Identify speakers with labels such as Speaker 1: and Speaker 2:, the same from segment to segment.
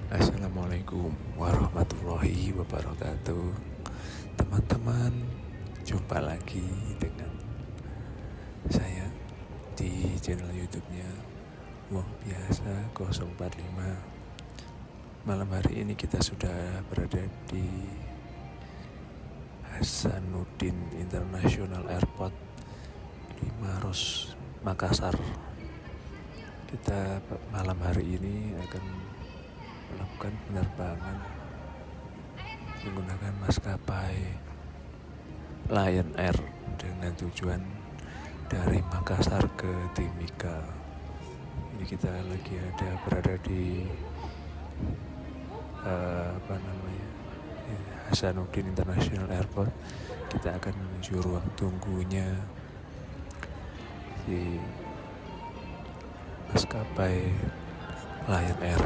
Speaker 1: Assalamualaikum warahmatullahi wabarakatuh. Teman-teman, jumpa lagi dengan saya di channel YouTube-nya Wong Biasa 045. Malam hari ini kita sudah berada di Hasanuddin International Airport di Maros, Makassar. Kita malam hari ini akan melakukan penerbangan menggunakan maskapai Lion Air dengan tujuan dari Makassar ke Timika. Ini kita lagi berada di Hasanuddin International Airport. Kita akan menuju ruang tunggunya di maskapai Lion Air.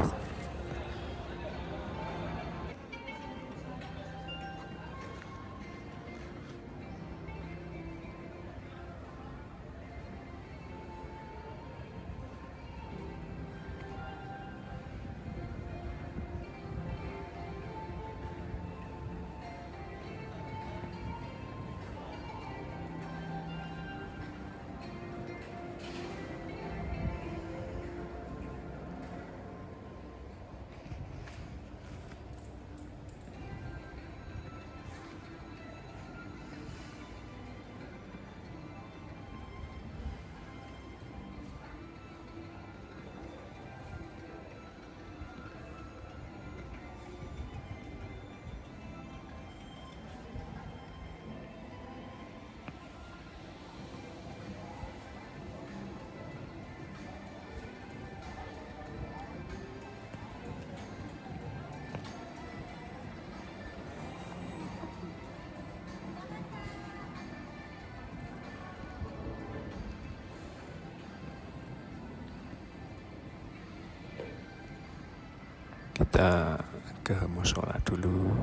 Speaker 1: Kita ke musola dulu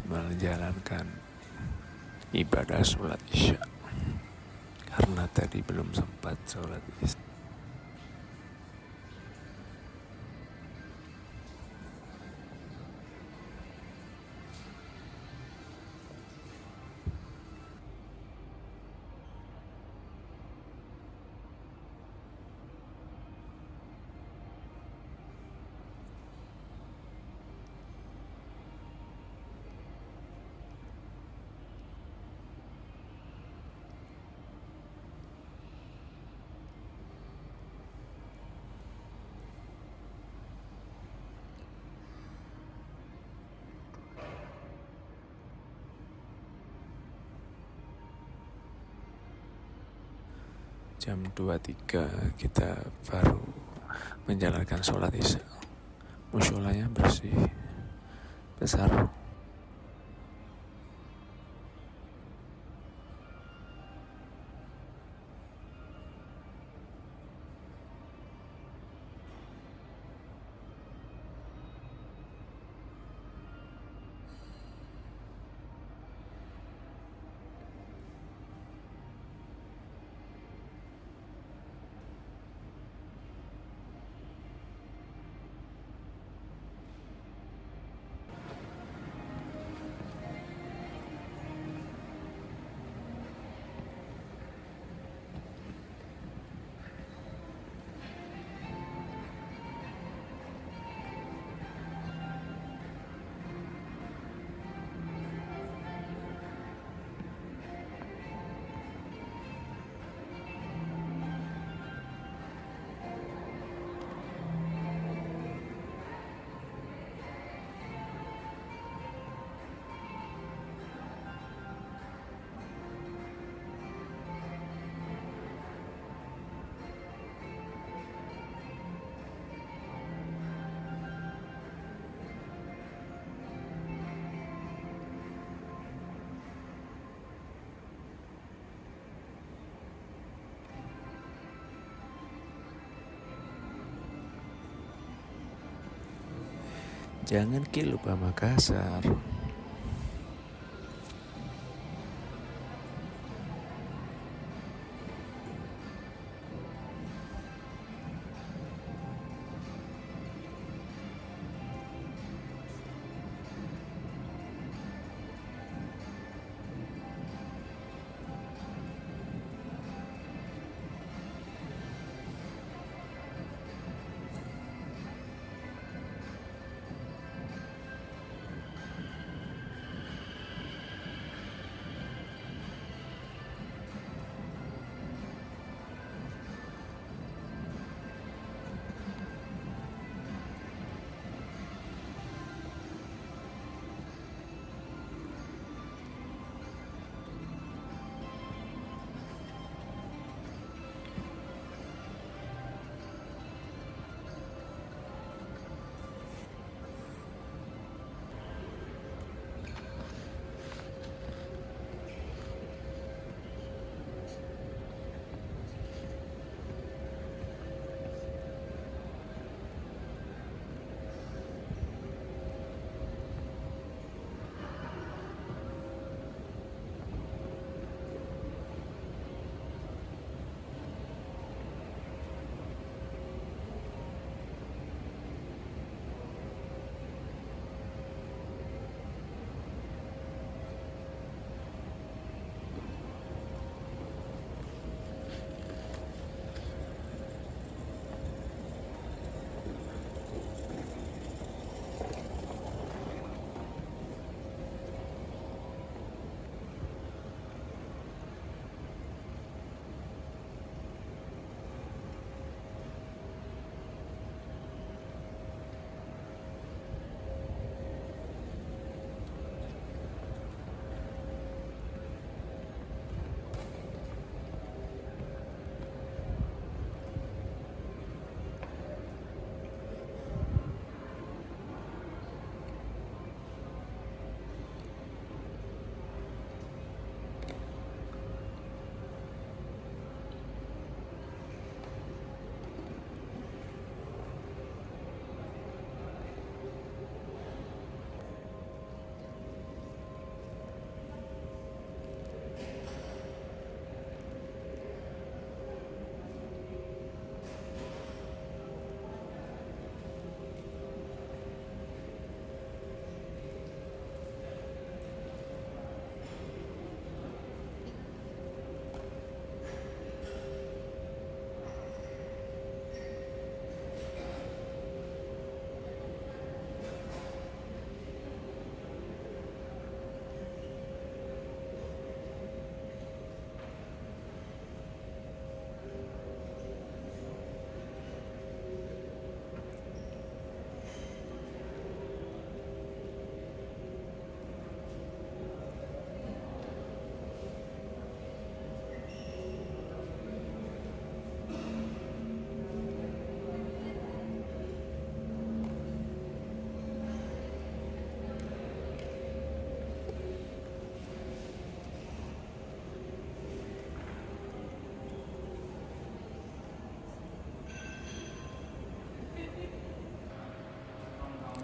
Speaker 1: menjalankan ibadah sholat isya karena tadi belum sempat sholat isya. Jam 23 kita baru menjalankan sholat isya. Musolanya bersih, besar. Jangan lupa Makassar.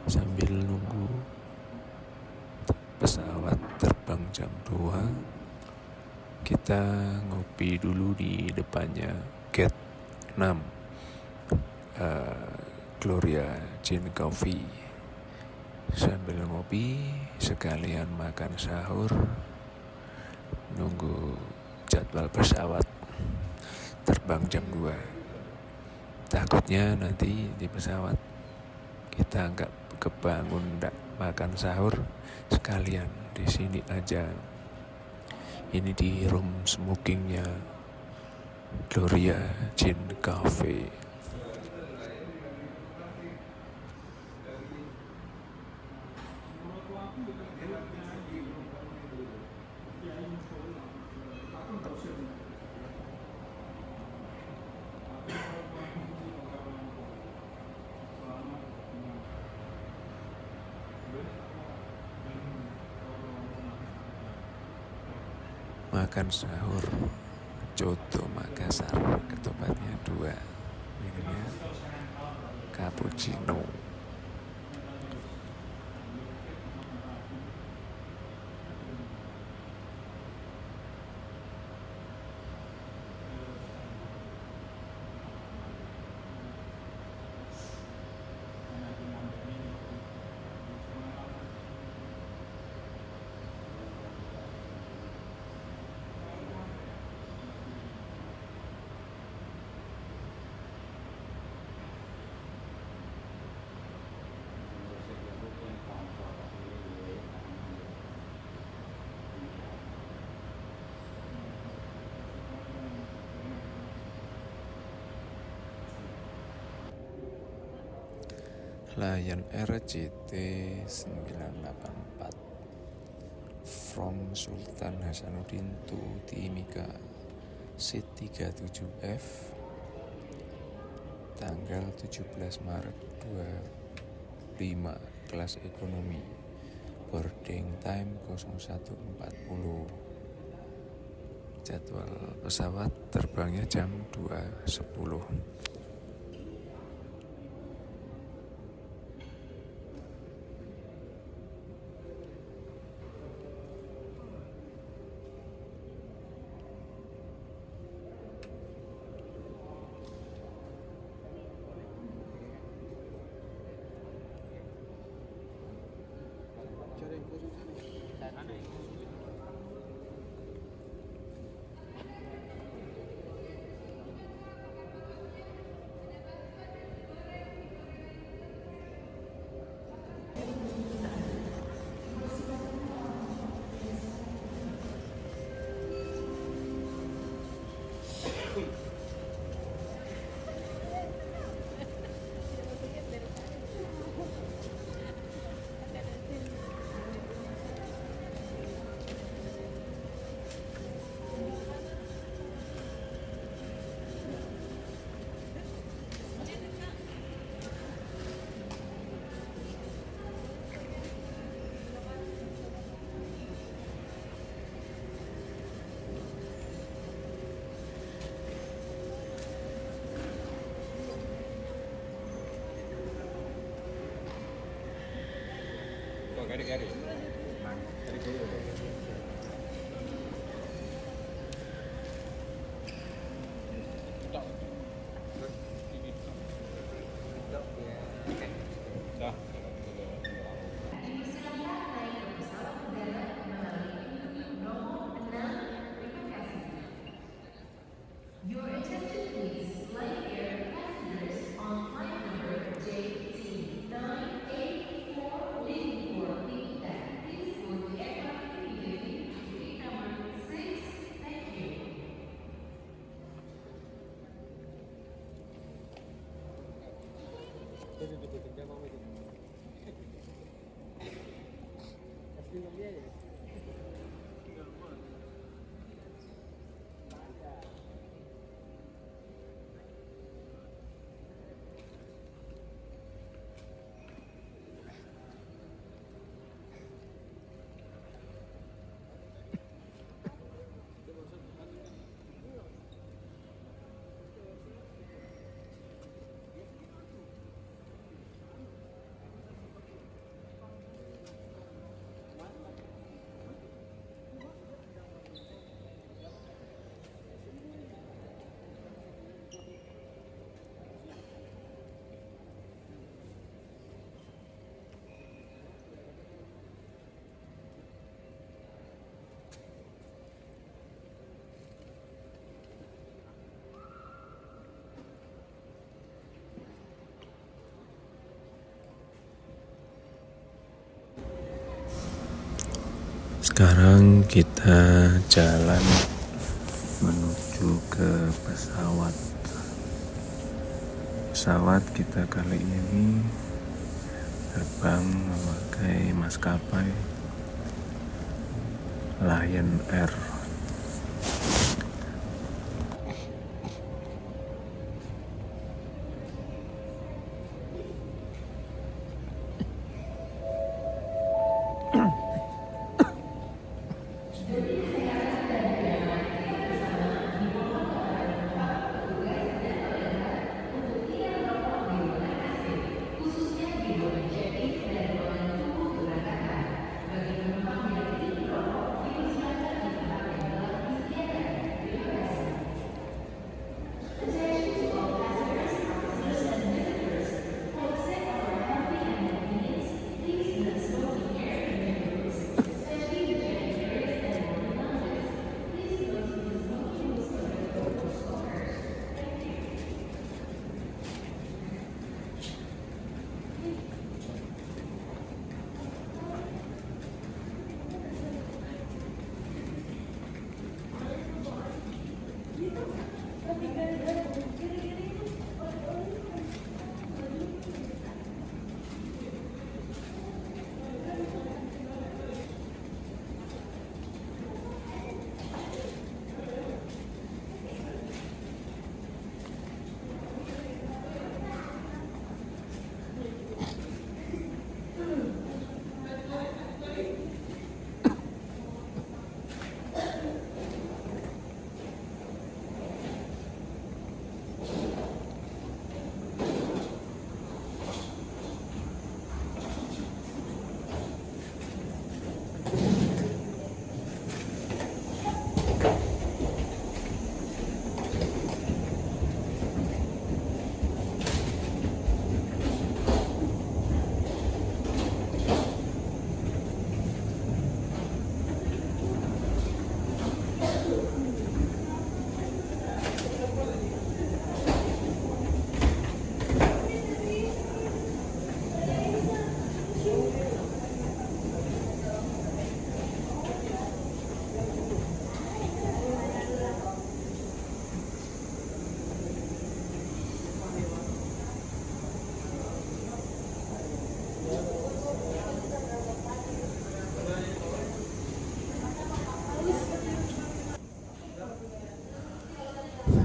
Speaker 1: Sambil nunggu pesawat terbang jam 2, kita ngopi dulu di depannya gate 6, Gloria Gin Coffee. Sambil ngopi sekalian makan sahur, nunggu jadwal pesawat terbang jam 2. Takutnya nanti di pesawat kita nggak kebangun nggak makan sahur, sekalian di sini aja. Ini di room smokingnya Gloria Gin Cafe. Makan sahur Coto Makassar, ketopatnya 2, minumnya cappuccino. Lion Air JT984 from Sultan Hasanuddin to Timika, seat 37F, tanggal 17 Maret 25, kelas ekonomi, boarding time 01.40. Jadwal pesawat terbangnya jam 2.10.
Speaker 2: Gari-gari.
Speaker 3: Your attention please, Lion Air passengers on flight number JT984 leaving for Piggyback. Please board the aircraft immediately
Speaker 1: Sekarang kita jalan menuju ke pesawat. Pesawat kita kali ini terbang memakai maskapai Lion Air.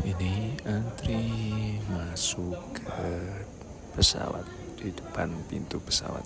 Speaker 1: Ini antri masuk ke pesawat di depan pintu pesawat.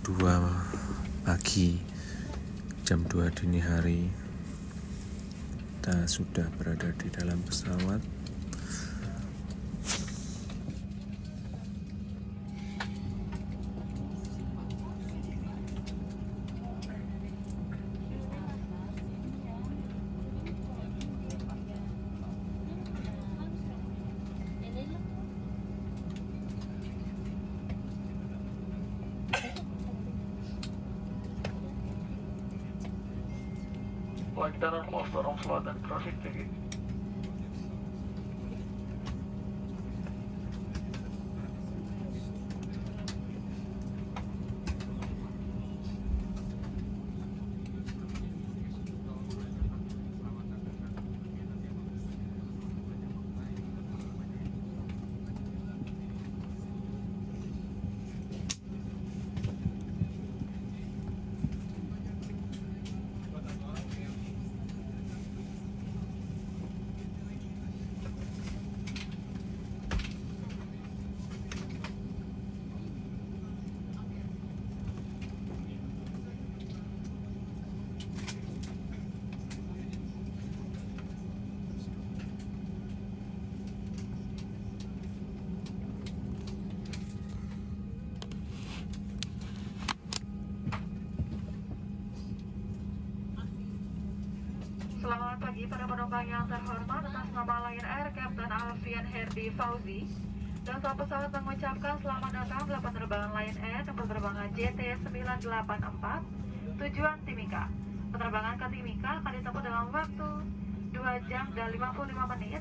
Speaker 1: 2 pagi, jam 2 dini hari, kita sudah berada di dalam pesawat.
Speaker 4: Kita mau storong selatan traffic tinggi.
Speaker 5: Selamat pagi para penumpang yang terhormat. Atas nama Lion Air Captain Alfian Herdi Fauzi dan staf pesawat mengucapkan selamat datang dalam penerbangan Lion Air dengan penerbangan JT984 tujuan Timika. Penerbangan ke Timika akan ditempuh dalam waktu 2 jam dan 55 menit.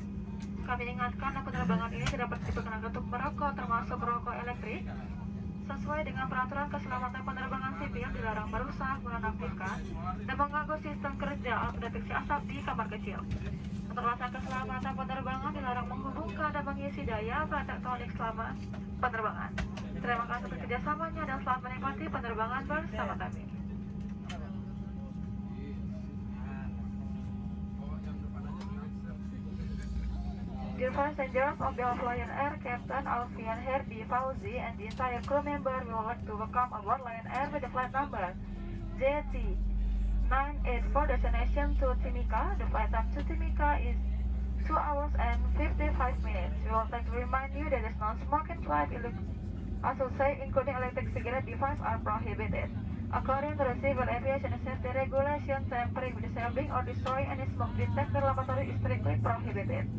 Speaker 5: Kami ingatkan penerbangan ini tidak diperkenankan untuk merokok, termasuk rokok elektrik. Sesuai dengan peraturan keselamatan penerbangan sipil, dilarang merusak, menonaktifkan, dan mengganggu sistem kerja alat pendeteksi asap di kamar kecil. Untuk alasan keselamatan penerbangan, dilarang menghubungkan dan mengisi daya elektronik selama penerbangan. Terima kasih atas kerjasamanya dan selamat menikmati penerbangan bersama kami. Dear passengers, on behalf of Lion Air Captain Alfian Herdi Fauzi and the entire crew member, we would like to welcome aboard Lion Air with the flight number JT984 destination to Timika. The flight time to Timika is 2 hours and 55 minutes. We would like to remind you that there is non-smoking flight, including electric cigarette devices, are prohibited. According to the Civil Aviation Safety Regulations, tampering with disabling or destroying any smoke detector laboratory is strictly prohibited.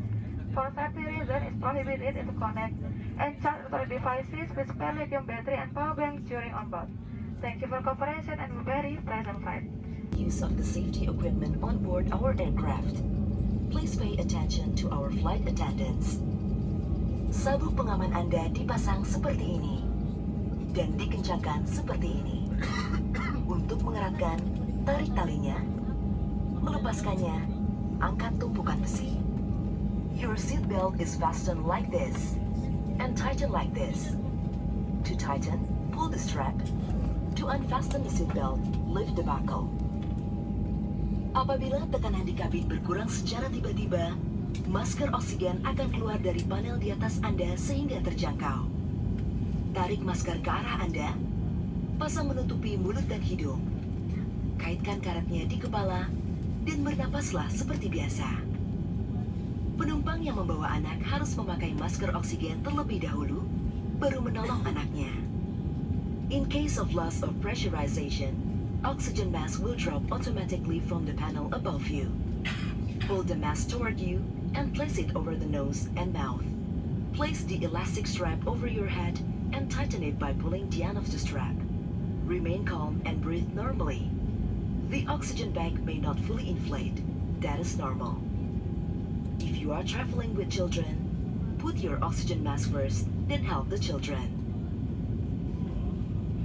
Speaker 5: For safety reasons, it's prohibited to connect and charge electronic devices with spare lithium battery and power banks during onboard. Thank you for cooperation and a very pleasant flight.
Speaker 6: Use of the safety equipment on board our aircraft. Please pay attention to our flight attendants. Sabuk pengaman Anda dipasang seperti ini dan dikencangkan seperti ini. Untuk mengeratkan, tarik talinya. Melepaskannya, angkat tumpukan besi. Your seat belt is fastened like this and tighten like this. To tighten, pull the strap. To unfasten the seat belt, lift the buckle. Apabila tekanan di kabin berkurang secara tiba-tiba, masker oksigen akan keluar dari panel di atas Anda sehingga terjangkau. Tarik masker ke arah Anda, pasang menutupi mulut dan hidung. Kaitkan karetnya di kepala dan bernapaslah seperti biasa. Penumpang yang membawa anak harus memakai masker oksigen terlebih dahulu, baru menolong anaknya. In case of loss of pressurization, oxygen mask will drop automatically from the panel above you. Pull the mask toward you and place it over the nose and mouth. Place the elastic strap over your head and tighten it by pulling the end of the strap. Remain calm and breathe normally. The oxygen bag may not fully inflate. That is normal. If you are traveling with children, put your oxygen mask first, then help the children.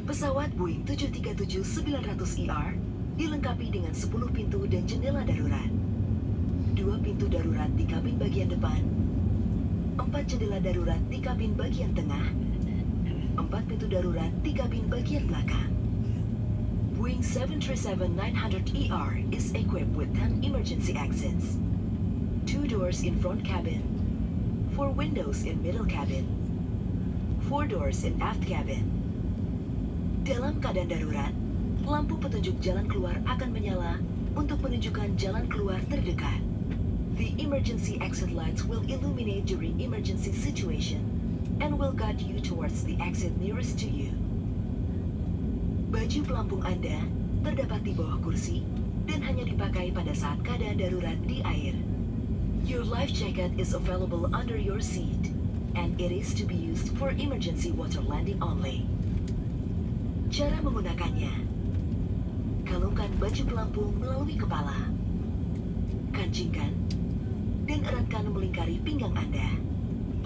Speaker 6: Pesawat Boeing 737-900ER dilengkapi dengan 10 pintu dan jendela darurat. 2 pintu darurat di kabin bagian depan, 4 jendela darurat di kabin bagian tengah, 4 pintu darurat di kabin bagian belakang. Boeing 737-900ER is equipped with 10 emergency exits. 2 doors in front cabin, 4 windows in middle cabin, 4 doors in aft cabin. Dalam keadaan darurat, lampu petunjuk jalan keluar akan menyala untuk menunjukkan jalan keluar terdekat. The emergency exit lights will illuminate during emergency situation and will guide you towards the exit nearest to you. Baju pelampung Anda terdapat di bawah kursi dan hanya dipakai pada saat keadaan darurat di air. Your life jacket is available under your seat, and it is to be used for emergency water landing only. Cara menggunakannya: kalungkan baju pelampung melalui kepala, kancingkan, dan eratkan melingkari pinggang Anda.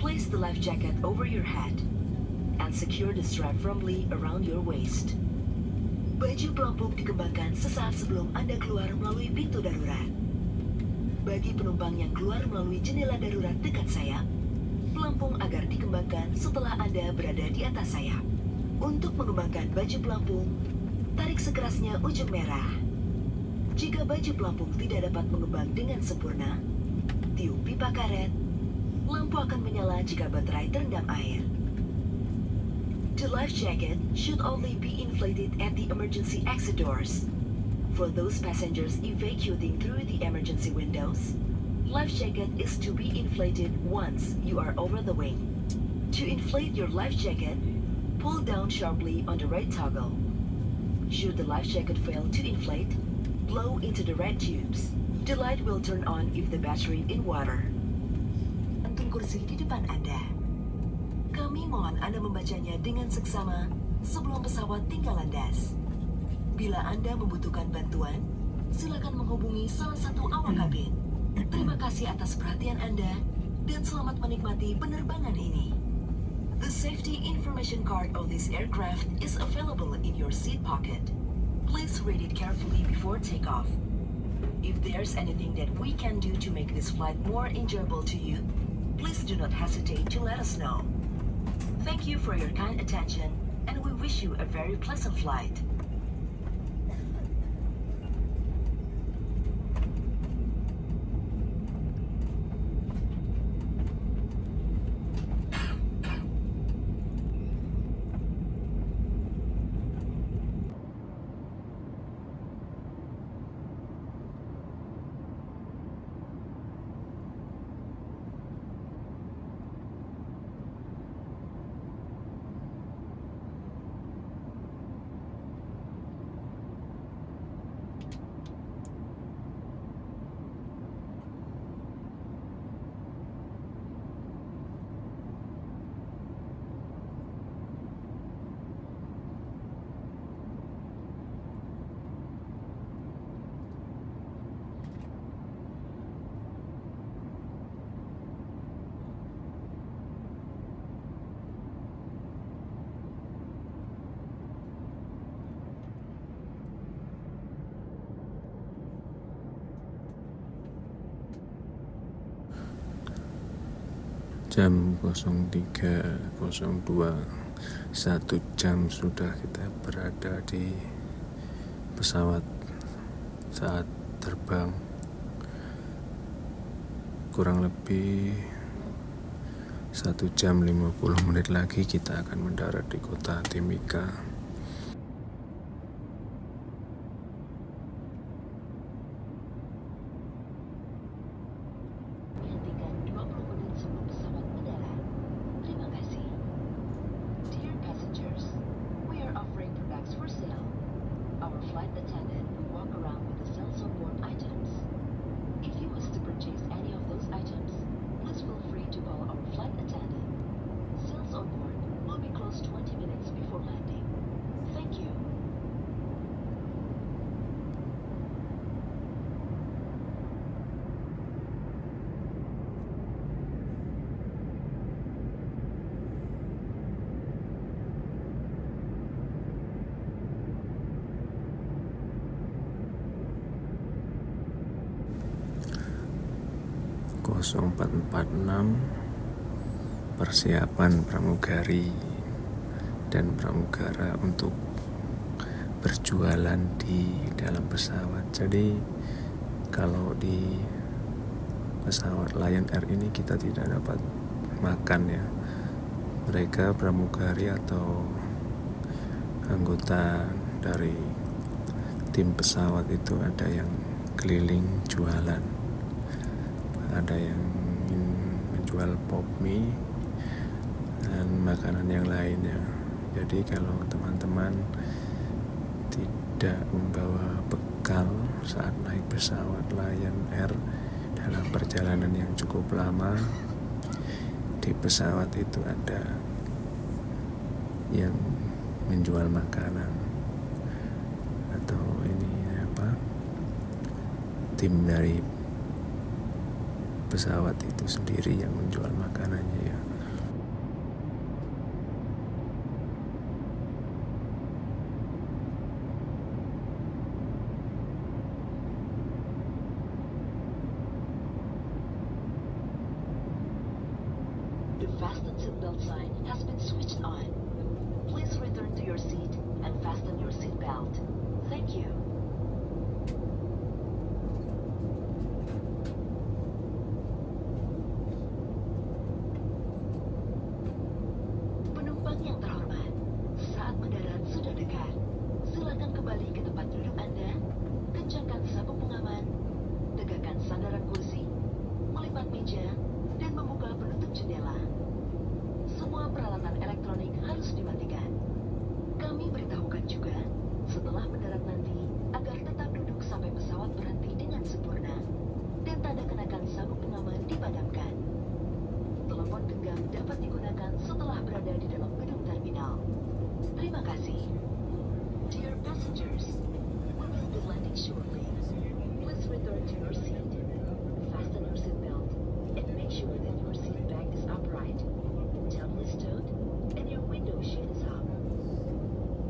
Speaker 6: Place the life jacket over your head, and secure the strap firmly around your waist. Baju pelampung dikembangkan sesaat sebelum Anda keluar melalui pintu darurat. Bagi penumpang yang keluar melalui jendela darurat dekat sayap, pelampung agar dikembangkan setelah Anda berada di atas sayap. Untuk mengembangkan baju pelampung, tarik sekerasnya ujung merah. Jika baju pelampung tidak dapat mengembang dengan sempurna, tiup pipa karet. Lampu akan menyala jika baterai terendam air. The life jacket should only be inflated at the emergency exit doors. For those passengers evacuating through the emergency windows, life jacket is to be inflated once you are over the wing. To inflate your life jacket, pull down sharply on the right toggle. Should the life jacket fail to inflate, blow into the red tubes. The light will turn on if the battery in water. Gantung kursi di depan Anda. Kami mohon Anda membacanya dengan seksama sebelum pesawat tinggal landas. Bila Anda membutuhkan bantuan, silakan menghubungi salah satu awak kabin. Terima kasih atas perhatian Anda dan selamat menikmati penerbangan ini. The safety information card of this aircraft is available in your seat pocket. Please read it carefully before takeoff. If there's anything that we can do to make this flight more enjoyable to you, please do not hesitate to let us know. Thank you for your kind attention, and we wish you a very pleasant flight.
Speaker 1: Jam 03.02, 1 jam sudah kita berada di pesawat. Saat terbang kurang lebih 1 jam 50 menit lagi kita akan mendarat di kota Timika.
Speaker 6: Hentikan 20 menit sebelum pesawat mendarat. Terima kasih. Dear passengers, we are offering products for sale. Our flight attendant will walk around with the sales on board items. If you wish to purchase any of those items, please feel free to call our flight attendant. Sales on board will be closed 20 minutes before landing. Thank you.
Speaker 1: Kosong 446 persiapan pramugari dan pramugara untuk berjualan di dalam pesawat. Jadi kalau di pesawat Lion Air ini kita tidak dapat makan ya. Mereka pramugari atau anggota dari tim pesawat itu ada yang keliling jualan, ada yang menjual pop mie dan makanan yang lainnya. Jadi kalau teman-teman tidak membawa bekal saat naik pesawat Lion Air dalam perjalanan yang cukup lama, di pesawat itu ada yang menjual makanan atau tim dari pesawat itu sendiri yang menjual makanannya ya.
Speaker 6: The fasten seatbelt sign has been switched on. Please return to your seat and fasten your seatbelt. Thank you. Penumpang yang terhormat, saat mendarat sudah dekat. Silakan kembali ke tempat duduk Anda, kencangkan sabuk pengaman, tegakkan sandaran kursi, melipat meja, dan membuka penutup jendela. Semua peralatan elektronik harus dimatikan. Kami beritahukan juga, setelah mendarat nanti, agar tetap duduk sampai pesawat berhenti dengan sempurna, dan tanda kenakan sabuk pengaman dipadamkan. Telepon genggam dapat digunakan setelah berada di dalam gedung terminal. Terima kasih. Dear passengers, we will be landing shortly. Please return to your seat. Fasten your seatbelt and make sure that your seat back is upright, table is stowed, and your window shade is up.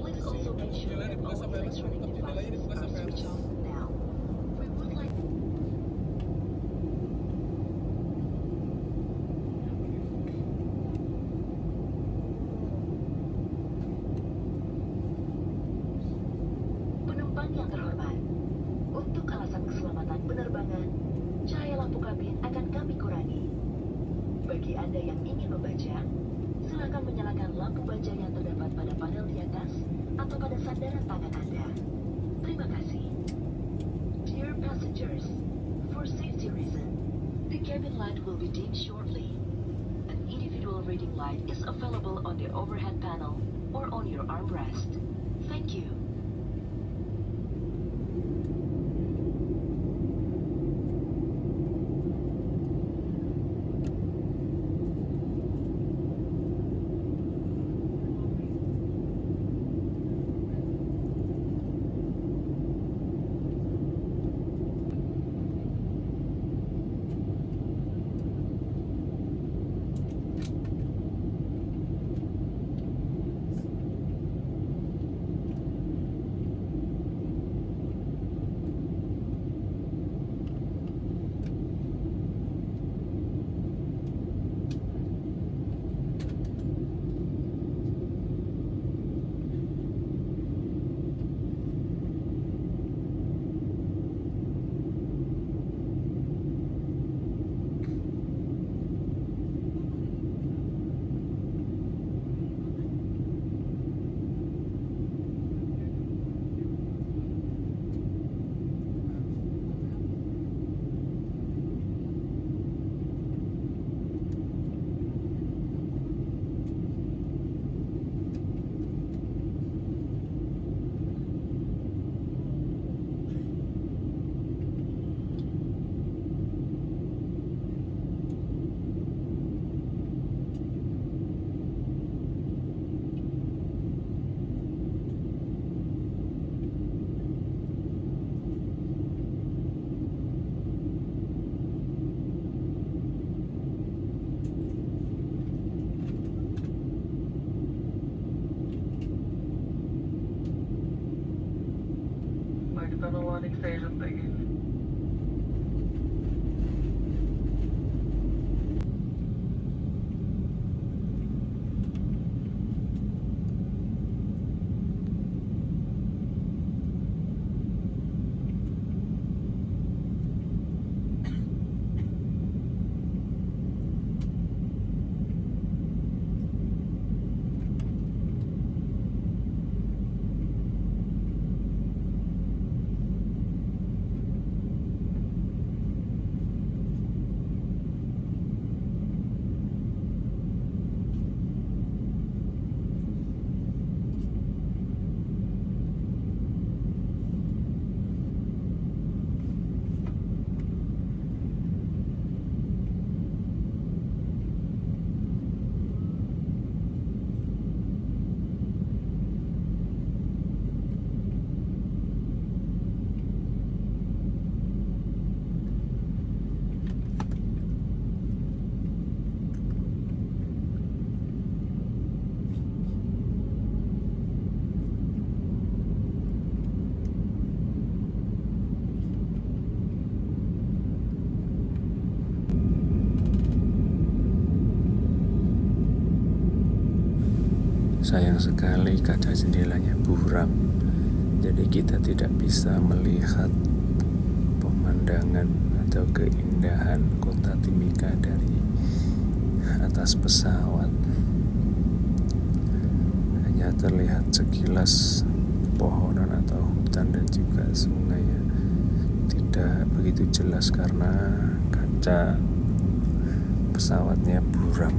Speaker 6: Please also make sure that all electronic devices are switched off now. We would like Penumpang yang terhormat, untuk alasan keselamatan penerbangan, cahaya lampu kabin akan kami kurangi. Bagi Anda yang ingin membaca, silakan menyalakan lampu baja yang terdapat pada panel di atas atau pada sandaran tangan Anda. Terima kasih. Dear passengers, for safety reason, the cabin light will be dimmed shortly. An individual reading light is available on the overhead panel or on your armrest. Thank you.
Speaker 4: External landing station, thank you.
Speaker 1: Sayang sekali kaca jendelanya buram, jadi kita tidak bisa melihat pemandangan atau keindahan kota Timika dari atas pesawat. Hanya terlihat sekilas pohonan atau hutan dan juga sungai ya. Tidak begitu jelas karena kaca pesawatnya buram.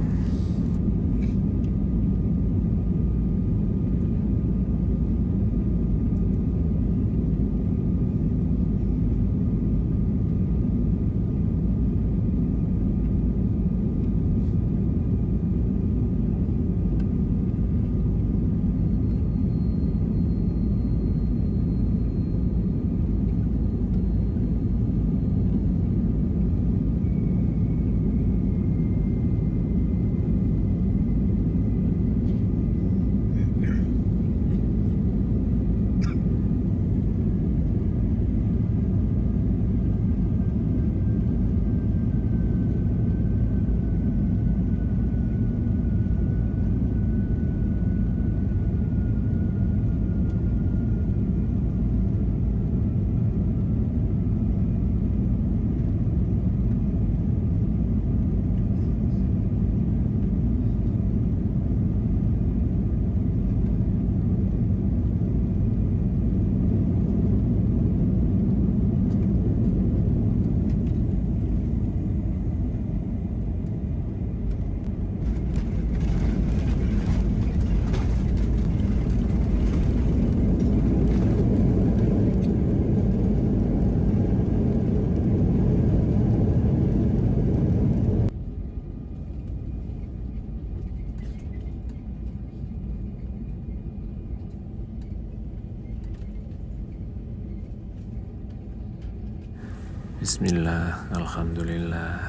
Speaker 1: Bismillah, Alhamdulillah,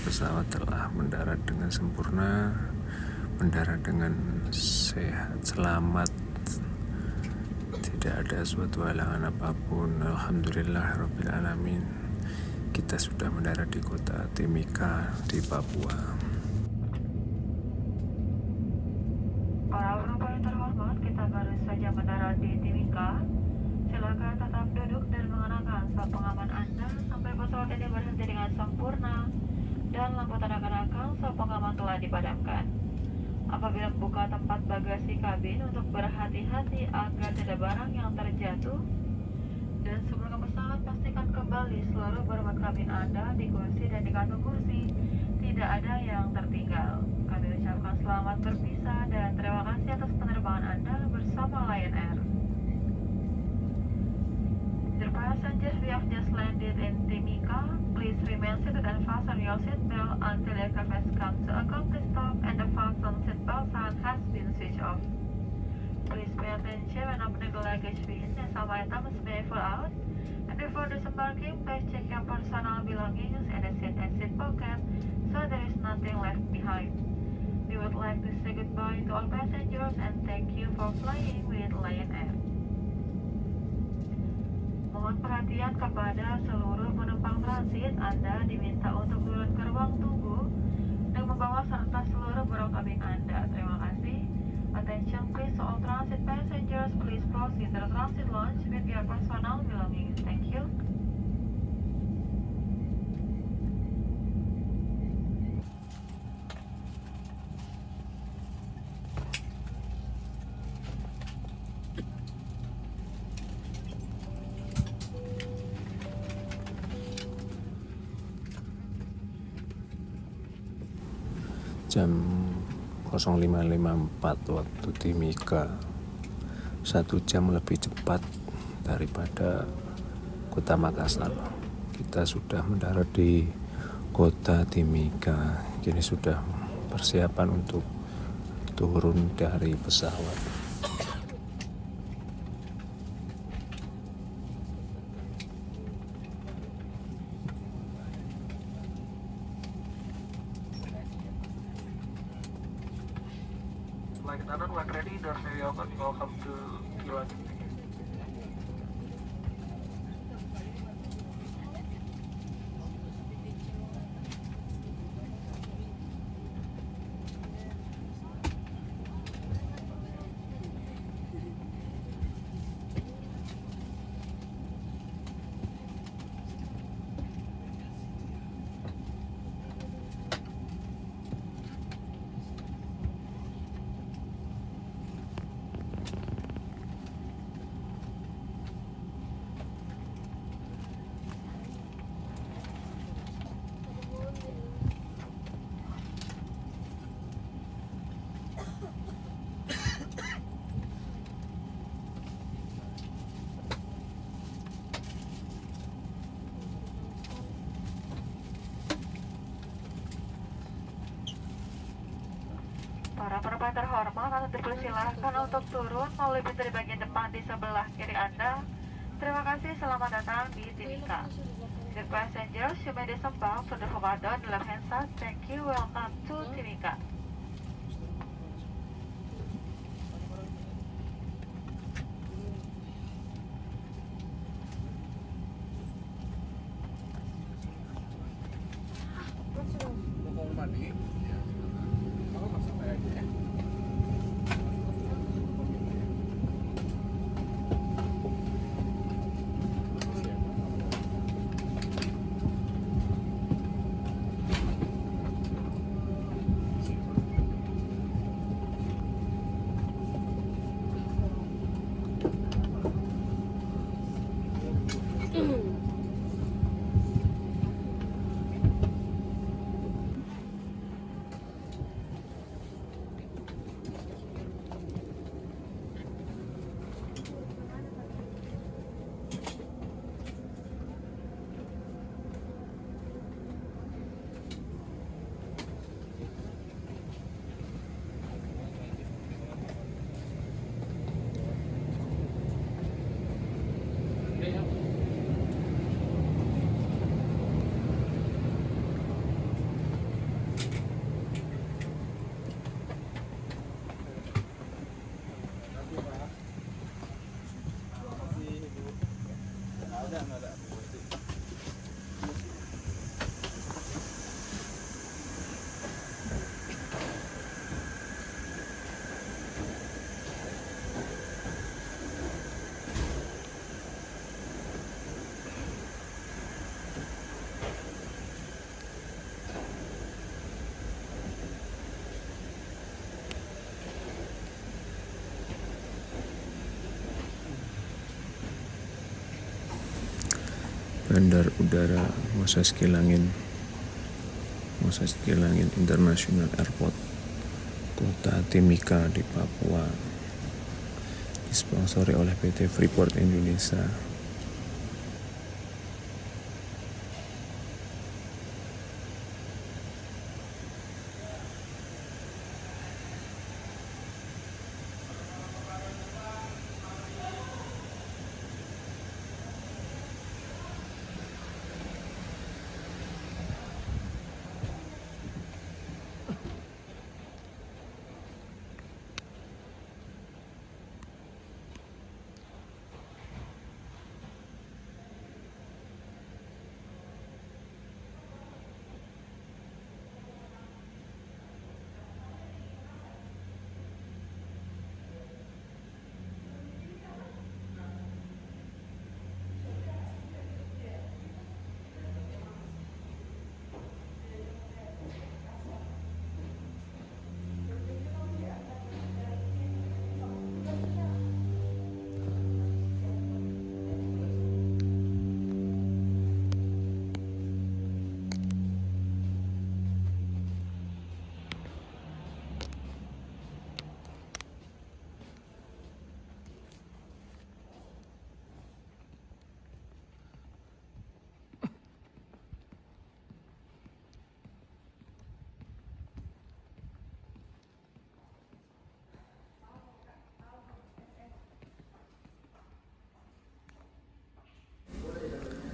Speaker 1: pesawat telah mendarat dengan sempurna, mendarat dengan sehat, selamat, tidak ada suatu halangan apapun. Alhamdulillah Rabbil Alamin. Kita sudah mendarat di kota Timika di Papua.
Speaker 5: Para penumpang yang terhormat, kita baru saja mendarat di Timika. Silakan tetap duduk dan mengenakan sabuk pengaman Anda sampai pesawat ini berhenti dengan sempurna dan lampu tanda kenakan sabuk pengaman telah dipadamkan. Apabila membuka tempat bagasi kabin untuk berhati-hati agar tidak barang yang terjatuh. Dan sebelum pesawat, pastikan kembali seluruh berbot kabin Anda di kursi dan di kantung kursi tidak ada yang tertinggal. Kami ucapkan selamat berpisah dan terima kasih atas penerbangan Anda bersama Lion Air. Dear passengers, we have just landed in Timika. Please remain seated and fasten your seatbelt until the aircraft has come to a complete stop and the fasten seatbelt sign has been switched off. Please pay attention when opening the luggage bin as some items may fall out. And before disembarking, please check your personal belongings and the seat and seat pocket so there is nothing left behind. We would like to say goodbye to all passengers and thank you for flying with Lion Air. Mohon perhatian kepada seluruh penumpang transit. Anda diminta untuk turun ke ruang tunggu dan membawa serta seluruh barang kabin Anda. Terima kasih. Attention please to all transit passengers. Please proceed to the transit lounge with your personal belongings. Thank you.
Speaker 1: Jam 05.54 waktu Timika, 1 jam lebih cepat daripada kota Makassar. Kita sudah mendarat di kota Timika. Kini sudah persiapan untuk turun dari pesawat.
Speaker 4: Flight attendant, when ready, doors may be open. Welcome to Kilang.
Speaker 5: Bapak terhormat, atau dipersilahkan untuk turun melalui pintu di bagian depan di sebelah kiri Anda. Terima kasih, selamat datang di Timika. Dear passengers, you may disembark to the forward door on the left hand side. Thank you, welcome to Timika.
Speaker 2: Mau mandi? Ya. Kalau masuk saya aja ya.
Speaker 1: Bandar Udara Moses Kilangin International Airport, Kota Timika di Papua, disponsori oleh PT Freeport Indonesia.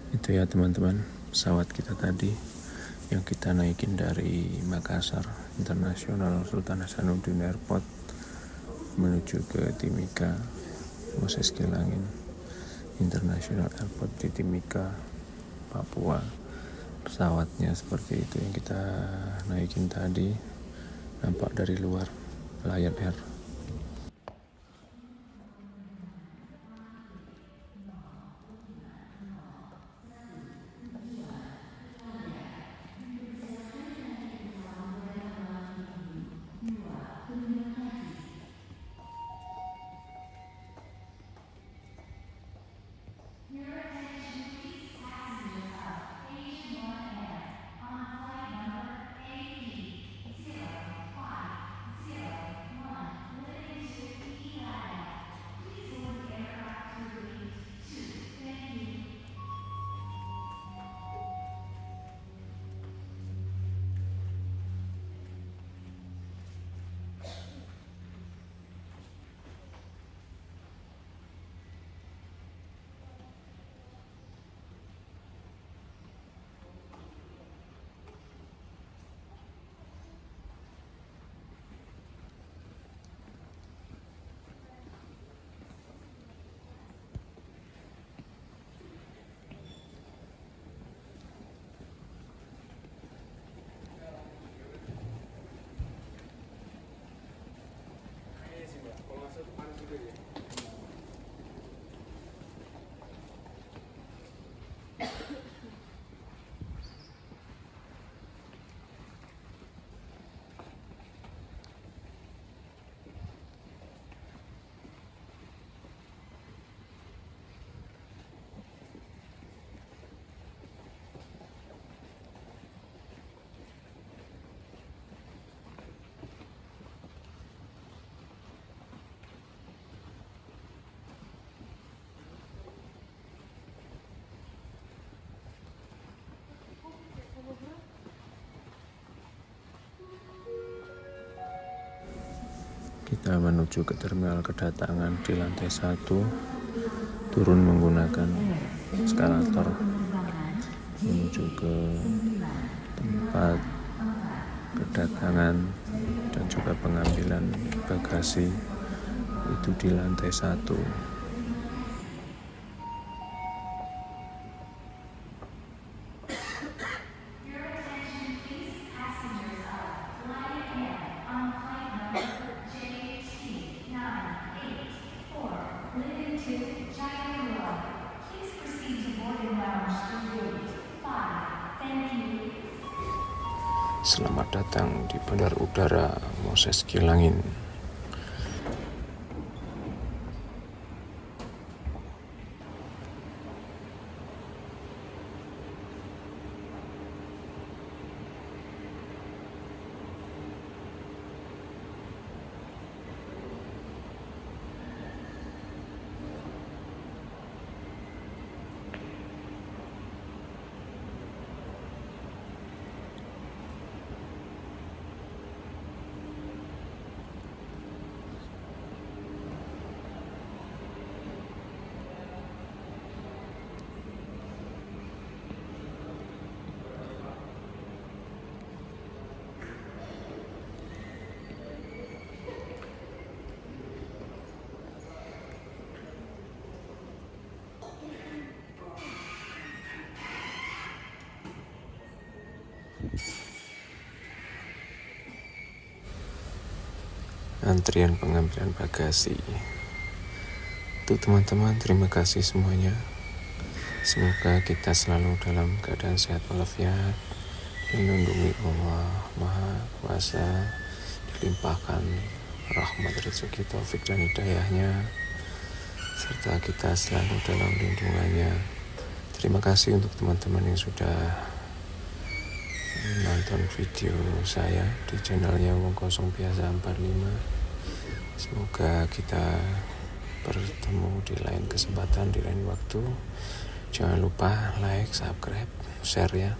Speaker 1: Itu ya teman-teman, pesawat kita tadi yang kita naikin dari Makassar International Sultan Hasanuddin Airport menuju ke Timika Moses Kilangin International Airport di Timika, Papua. Pesawatnya seperti itu yang kita naikin tadi, nampak dari luar Lion Air. Kita menuju ke terminal kedatangan di lantai 1, turun menggunakan eskalator menuju ke tempat kedatangan dan juga pengambilan bagasi itu di lantai 1. Selamat datang di Bandar Udara Moses Kilangin. Antrian pengambilan bagasi. Untuk teman-teman, terima kasih semuanya. Semoga kita selalu dalam keadaan sehat walafiat, dilindungi Allah Maha Kuasa, dilimpahkan rahmat, rezeki, taufik dan hidayahnya, serta kita selalu dalam lindungannya. Terima kasih untuk teman-teman yang sudah nonton video saya di channelnya Wong Kosong Biasa 45. Semoga kita bertemu di lain kesempatan, di lain waktu. Jangan lupa like, subscribe, share ya.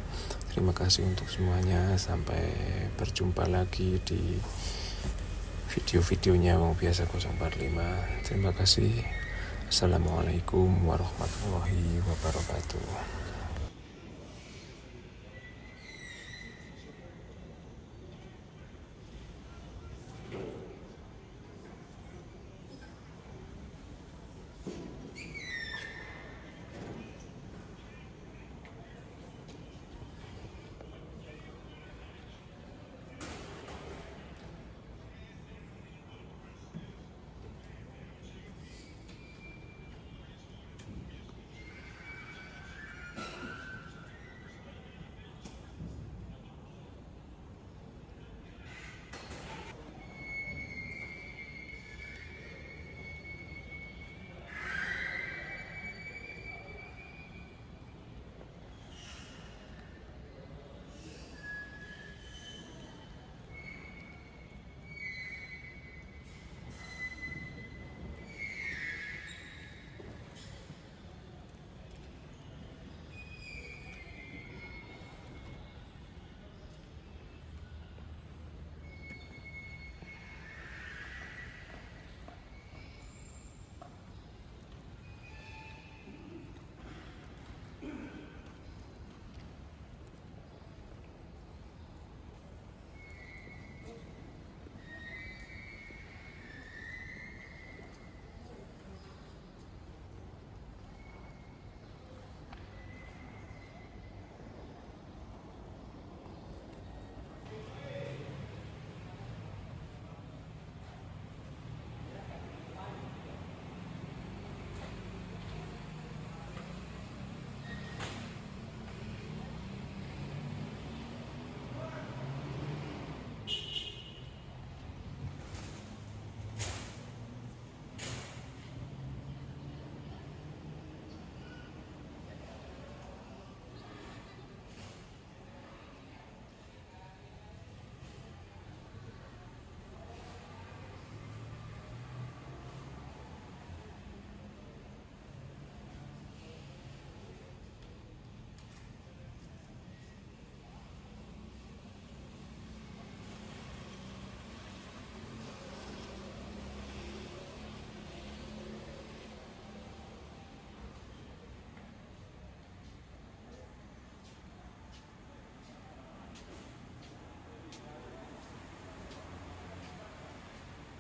Speaker 1: Terima kasih untuk semuanya. Sampai berjumpa lagi di video-videonya Wong Biasa 045. Terima kasih. Assalamualaikum warahmatullahi wabarakatuh.